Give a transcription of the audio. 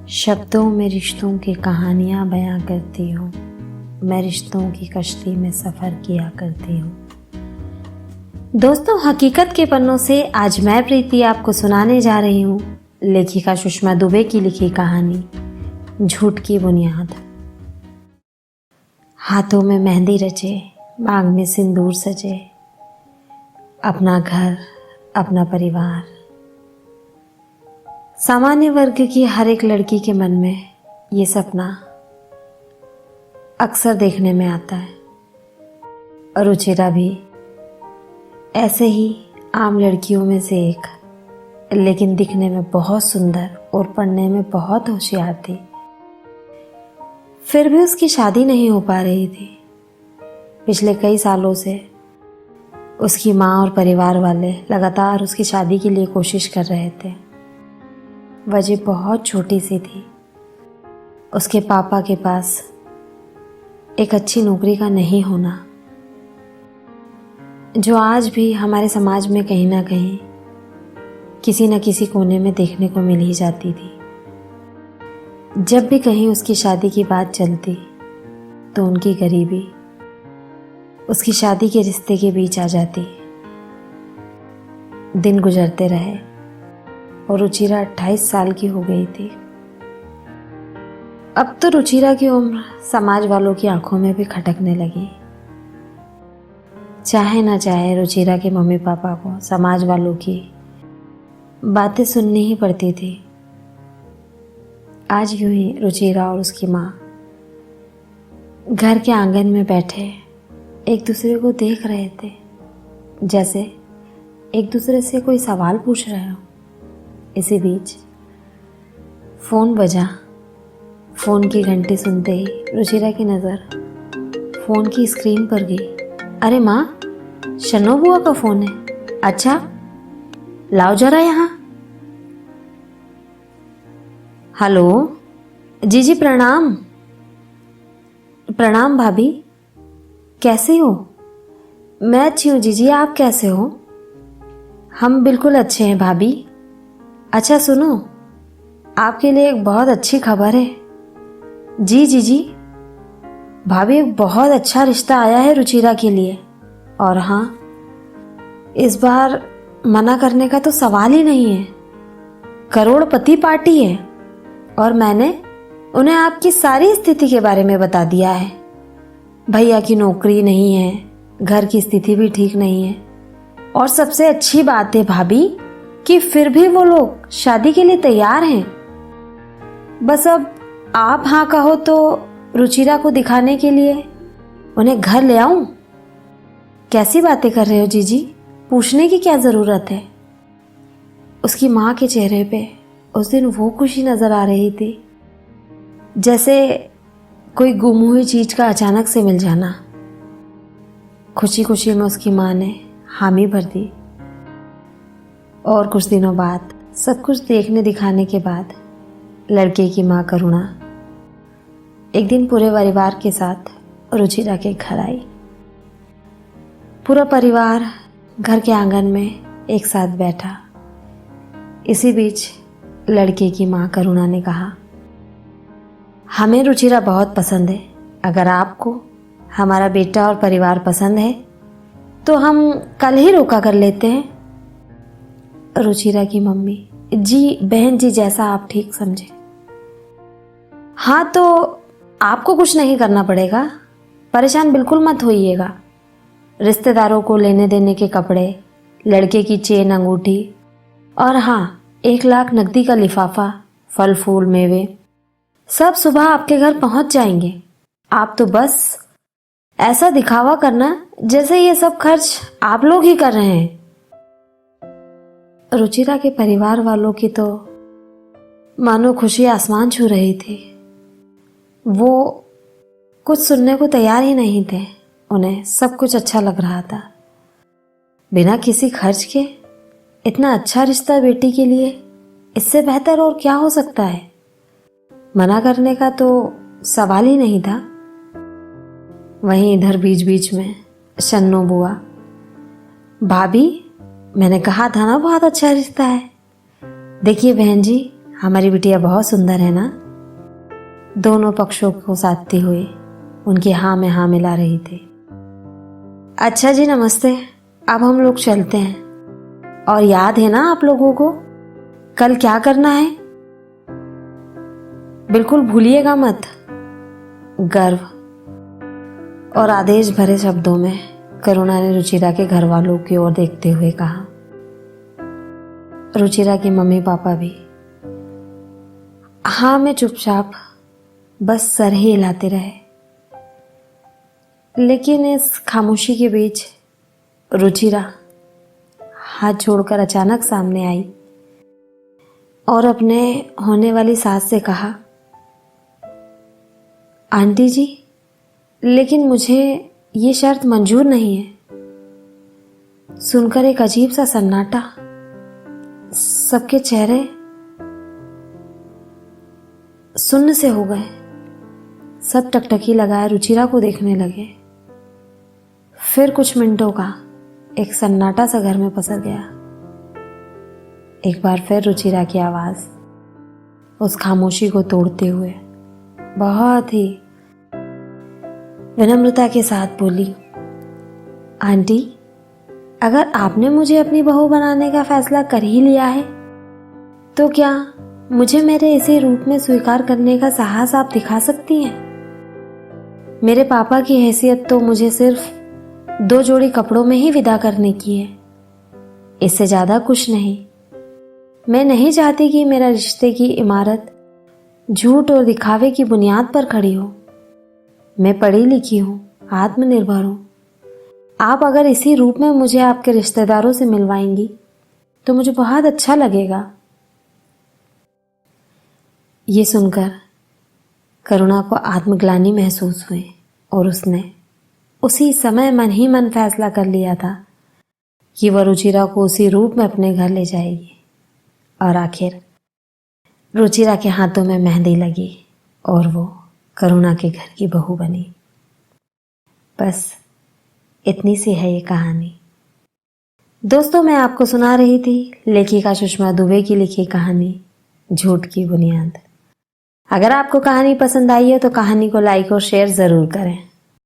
शब्दों में रिश्तों की कहानियाँ बयां करती हूँ। मैं रिश्तों की कश्ती में सफ़र किया करती हूँ। दोस्तों, हकीकत के पन्नों से आज मैं प्रीति आपको सुनाने जा रही हूँ लेखिका सुषमा दुबे की लिखी कहानी झूठ की बुनियाद। हाथों में मेहंदी रचे, मांग में सिंदूर सजे, अपना घर, अपना परिवार। सामान्य वर्ग की हर एक लड़की के मन में ये सपना अक्सर देखने में आता है। और रुचिरा भी ऐसे ही आम लड़कियों में से एक, लेकिन दिखने में बहुत सुंदर और पढ़ने में बहुत होशियार थी। फिर भी उसकी शादी नहीं हो पा रही थी। पिछले कई सालों से उसकी माँ और परिवार वाले लगातार उसकी शादी के लिए कोशिश कर रहे थे। वजह बहुत छोटी सी थी। उसके पापा के पास एक अच्छी नौकरी का नहीं होना, जो आज भी हमारे समाज में कहीं ना कहीं किसी न किसी कोने में देखने को मिल ही जाती थी। जब भी कहीं उसकी शादी की बात चलती तो उनकी गरीबी उसकी शादी के रिश्ते के बीच आ जाती। दिन गुजरते रहे और रुचिरा 28 साल की हो गई थी। अब तो रुचिरा की उम्र समाज वालों की आंखों में भी खटकने लगी। चाहे ना चाहे रुचिरा के मम्मी पापा को समाज वालों की बातें सुननी ही पड़ती थी। आज यूं ही रुचिरा और उसकी माँ घर के आंगन में बैठे एक दूसरे को देख रहे थे, जैसे एक दूसरे से कोई सवाल पूछ रहे हो। इसी बीच फोन बजा। फोन की घंटी सुनते ही रुचिरा की नज़र फोन की स्क्रीन पर गई। अरे माँ, शन्नो बुआ का फोन है। अच्छा, लाओ जरा यहाँ। हेलो जी जी, प्रणाम। प्रणाम भाभी, कैसे हो? मैं अच्छी हूँ जीजी, आप कैसे हो? हम बिल्कुल अच्छे हैं भाभी। अच्छा सुनो, आपके लिए एक बहुत अच्छी खबर है। जी जी जी भाभी, एक बहुत अच्छा रिश्ता आया है रुचिरा के लिए। और हाँ, इस बार मना करने का तो सवाल ही नहीं है। करोड़पति पार्टी है और मैंने उन्हें आपकी सारी स्थिति के बारे में बता दिया है। भैया की नौकरी नहीं है, घर की स्थिति भी ठीक नहीं है, और सबसे अच्छी बात है भाभी कि फिर भी वो लोग शादी के लिए तैयार हैं। बस अब आप हाँ कहो तो रुचिरा को दिखाने के लिए उन्हें घर ले आऊं। कैसी बातें कर रहे हो जीजी, पूछने की क्या ज़रूरत है? उसकी माँ के चेहरे पे उस दिन वो खुशी नज़र आ रही थी जैसे कोई गुम हुई चीज़ का अचानक से मिल जाना। खुशी खुशी में उसकी माँ ने हामी भर दी। और कुछ दिनों बाद सब कुछ देखने दिखाने के बाद लड़के की माँ करुणा एक दिन पूरे परिवार के साथ रुचिरा के घर आई। पूरा परिवार घर के आंगन में एक साथ बैठा। इसी बीच लड़के की माँ करुणा ने कहा, हमें रुचिरा बहुत पसंद है। अगर आपको हमारा बेटा और परिवार पसंद है तो हम कल ही रोका कर लेते हैं। रुचिरा की मम्मी, जी बहन जी, जैसा आप ठीक समझे। हाँ, तो आपको कुछ नहीं करना पड़ेगा, परेशान बिल्कुल मत होइएगा। रिश्तेदारों को लेने देने के कपड़े, लड़के की चेन अंगूठी, और हाँ 1 लाख नकदी का लिफाफा, फल फूल मेवे, सब सुबह आपके घर पहुंच जाएंगे। आप तो बस ऐसा दिखावा करना जैसे ये सब खर्च आप लोग ही कर रहे हैं। रुचिरा के परिवार वालों की तो मानो खुशी आसमान छू रही थी। वो कुछ सुनने को तैयार ही नहीं थे। उन्हें सब कुछ अच्छा लग रहा था। बिना किसी खर्च के इतना अच्छा रिश्ता बेटी के लिए, इससे बेहतर और क्या हो सकता है? मना करने का तो सवाल ही नहीं था। वहीं इधर बीच बीच में शन्नो बुआ, भाभी मैंने कहा था ना बहुत अच्छा रिश्ता है। देखिए बहन जी, हमारी बिटिया बहुत सुंदर है ना? दोनों पक्षों को साधते हुए उनकी हाँ में हाँ मिला रही थी। अच्छा जी, नमस्ते। अब हम लोग चलते हैं। और याद है ना आप लोगों को कल क्या करना है? बिल्कुल भूलिएगा मत। गर्व और आदेश भरे शब्दों में करुणा ने रुचिरा के घर वालों की ओर देखते हुए कहा। रुचिरा के मम्मी पापा भी हाँ में चुपचाप बस सर ही हिलाते रहे। लेकिन इस खामोशी के बीच रुचिरा हाथ जोड़कर अचानक सामने आई और अपने होने वाली सास से कहा, आंटी जी, लेकिन मुझे ये शर्त मंजूर नहीं है। सुनकर एक अजीब सा सन्नाटा, सबके चेहरे सुन्न से हो गए। सब टकटकी लगाए रुचिरा को देखने लगे। फिर कुछ मिनटों का एक सन्नाटा सा घर में पसर गया। एक बार फिर रुचिरा की आवाज उस खामोशी को तोड़ते हुए बहुत ही विनम्रता के साथ बोली, आंटी, अगर आपने मुझे अपनी बहू बनाने का फैसला कर ही लिया है तो क्या मुझे मेरे इसी रूप में स्वीकार करने का साहस आप दिखा सकती हैं? मेरे पापा की हैसियत तो मुझे सिर्फ 2 जोड़ी कपड़ों में ही विदा करने की है, इससे ज्यादा कुछ नहीं। मैं नहीं चाहती कि मेरा रिश्ते की इमारत झूठ और दिखावे की बुनियाद पर खड़ी हो। मैं पढ़ी लिखी हूँ, आत्मनिर्भर हूँ। आप अगर इसी रूप में मुझे आपके रिश्तेदारों से मिलवाएंगी तो मुझे बहुत अच्छा लगेगा। ये सुनकर करुणा को आत्मग्लानि महसूस हुई और उसने उसी समय मन ही मन फैसला कर लिया था कि वह रुचिरा को उसी रूप में अपने घर ले जाएगी। और आखिर रुचिरा के हाथों में मेहंदी लगी और वो करुणा के घर की बहू बनी। बस इतनी सी है ये कहानी। दोस्तों, मैं आपको सुना रही थी लेखिका सुषमा दुबे की लिखी कहानी झूठ की बुनियाद। अगर आपको कहानी पसंद आई है तो कहानी को लाइक और शेयर ज़रूर करें।